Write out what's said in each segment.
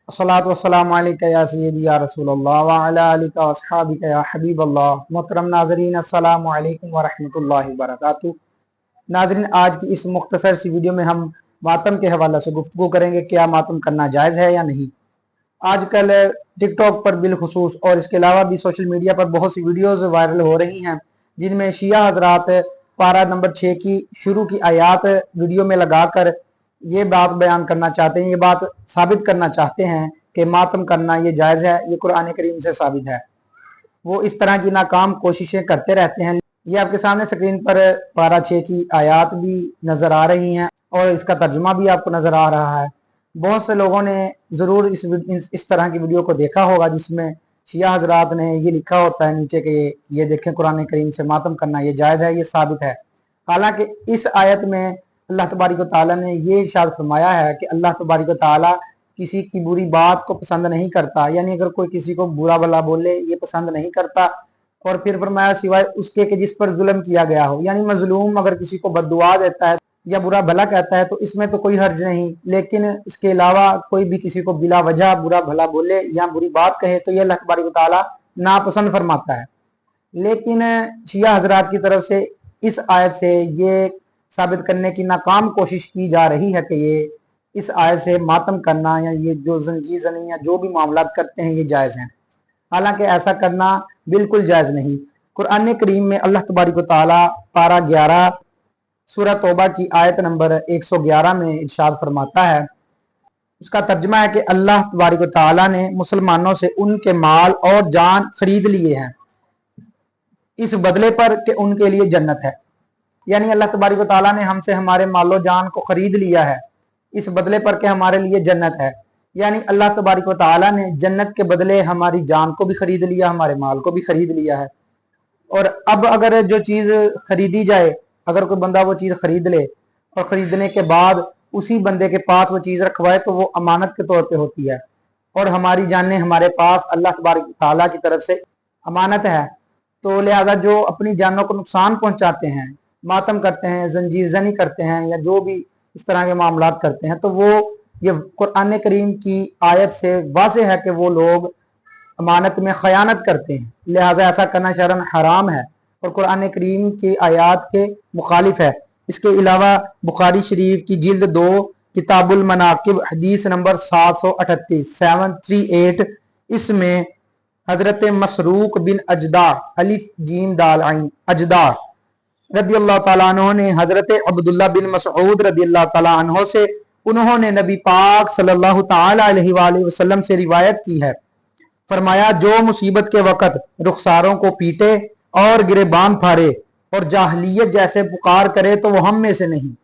अस्सलातु वस्सलामु अलैका या सय्यदी या रसूल अल्लाह व अला आलिका व अस्हाबिका या हबीब अल्लाह। मोहतरम नाज़रीन, अस्सलामु अलैकुम व रहमतुल्लाहि व बरकातुहू। नाज़रीन, आज की इस मुख्तसर सी वीडियो में हम मातम के हवाले से गुफ्तगू करेंगे, क्या मातम करना जायज़ है या नहीं। आजकल टिकटॉक पर बिलखुसूस और इसके अलावा भी सोशल मीडिया पर बहुत सी वीडियोज़ वायरल हो रही हैं, जिनमें शिया हजरात पारा नंबर 6 की शुरू की आयात वीडियो में लगाकर ये बात बयान करना चाहते हैं, ये बात साबित करना चाहते हैं कि मातम करना ये जायज़ है, ये कुरान करीम से साबित है। वो इस तरह की नाकाम कोशिशें करते रहते हैं। ये आपके सामने स्क्रीन पर पारा 6 की आयात भी नज़र आ रही हैं और इसका तर्जुमा भी आपको नज़र आ रहा है। बहुत से लोगों ने ज़रूर इस तरह की वीडियो को देखा होगा, जिसमें शिया हजरात ने ये लिखा होता है नीचे के ये देखें कुरान करीम से मातम करना ये जायज़ है, ये साबित है। हालांकि इस आयत में अल्लाह तबारिक व तआला ने ये इरशाद फरमाया है कि अल्लाह तबारिक व तआला किसी की बुरी बात को पसंद नहीं करता, यानी अगर कोई किसी को बुरा भला बोले ये पसंद नहीं करता। और फिर फरमाया सिवाय उसके कि जिस पर जुल्म किया गया हो, यानी मजलूम अगर किसी को बद्दुआ देता है या बुरा भला कहता है तो इसमें तो कोई हर्ज नहीं, लेकिन इसके अलावा कोई भी किसी को बिला वजह बुरा भला बोले या बुरी बात कहे तो ये अल्लाह तबारिक व तआला नापसंद फरमाता है। लेकिन शिया हजरात की तरफ से इस आयत से ये साबित करने की नाकाम कोशिश की जा रही है कि ये इस आयत से मातम करना या ये जो जंजीर ज़नी या जो भी मामला करते हैं ये जायज़ हैं। हालांकि ऐसा करना बिल्कुल जायज़ नहीं। कुरान करीम में अल्लाह तबारिक व तआला पारा 11 सूरह तौबा की आयत नंबर 111 में इरशाद फरमाता है, उसका तर्जमा है कि अल्लाह तबारिक व तआला ने मुसलमानों से उनके माल और जान खरीद लिए हैं इस बदले पर कि उनके लिए जन्नत है। यानी अल्लाह तबारिक व तआला ने हमसे हमारे मालो जान को खरीद लिया है इस बदले पर कि हमारे लिए जन्नत है। यानी अल्लाह तबारिक व तआला ने जन्नत के बदले हमारी जान को भी खरीद लिया, हमारे माल को भी खरीद लिया है। और अब अगर जो चीज़ खरीदी जाए, अगर कोई बंदा वो चीज़ खरीद ले और खरीदने के बाद उसी बंदे के पास वो चीज़ रखवाए तो वो अमानत के तौर पे होती है और हमारी जानें हमारे पास अल्लाह तबारिक व तआला की तरफ से अमानत है। तो लिहाजा जो अपनी जानों को नुकसान पहुंचाते हैं, मातम करते हैं, जंजीर ज़नी करते हैं या जो भी इस तरह के मामला करते हैं, तो वो ये कुरान करीम की आयत से वाज़ेह है कि वो लोग अमानत में खयानत करते हैं। लिहाजा ऐसा करना शरअन हराम है और कुरान करीम की आयात के मुखालिफ है। इसके अलावा बुखारी शरीफ की जिल्द 2 किताबुल मनाकिब हदीस नंबर 738 इसमें हजरत मसरूक बिन अजदा अलिफ जीम दाल आइन अजदा रदी अल्लाह तआला अन्हु ने हजरत अब्दुल्ला बिन मसऊद रदी अल्लाह तआला अन्हु से उन्होंने नबी पाक सल्लल्लाहु तआला अलैहि वसल्लम से रिवायत की है, फरमाया जो मुसीबत के वक़्त रुखसारों को पीटे और गिरेबान फाड़े और जाहलियत जैसे पुकार करे तो वो हम में से नहीं।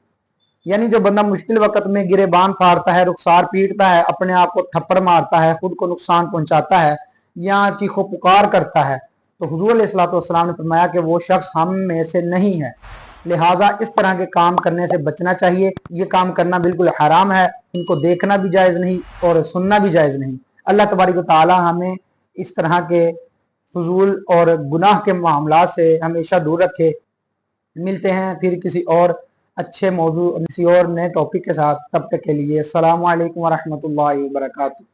यानी जो बंदा मुश्किल वक़्त में गिरेबान फाड़ता है, रुखसार पीटता है, अपने आप को थप्पड़ मारता है, खुद को नुकसान पहुंचाता है या चीखो पुकार करता है, तो हुजूर अलैहिस्सलातु वस्सलाम ने फरमाया कि वो शख्स हम में से नहीं है। लिहाजा इस तरह के काम करने से बचना चाहिए। ये काम करना बिल्कुल हराम है, इनको देखना भी जायज़ नहीं और सुनना भी जायज़ नहीं। अल्लाह तबारिक व तआला हमें इस तरह के फजूल और गुनाह के मामला से हमेशा दूर रखे। मिलते हैं फिर किसी और अच्छे मौजू, किसी और नए टॉपिक के साथ। तब तक के लिए अस्सलामु अलैकुम व रहमतुल्लाहि व बरकातुहू।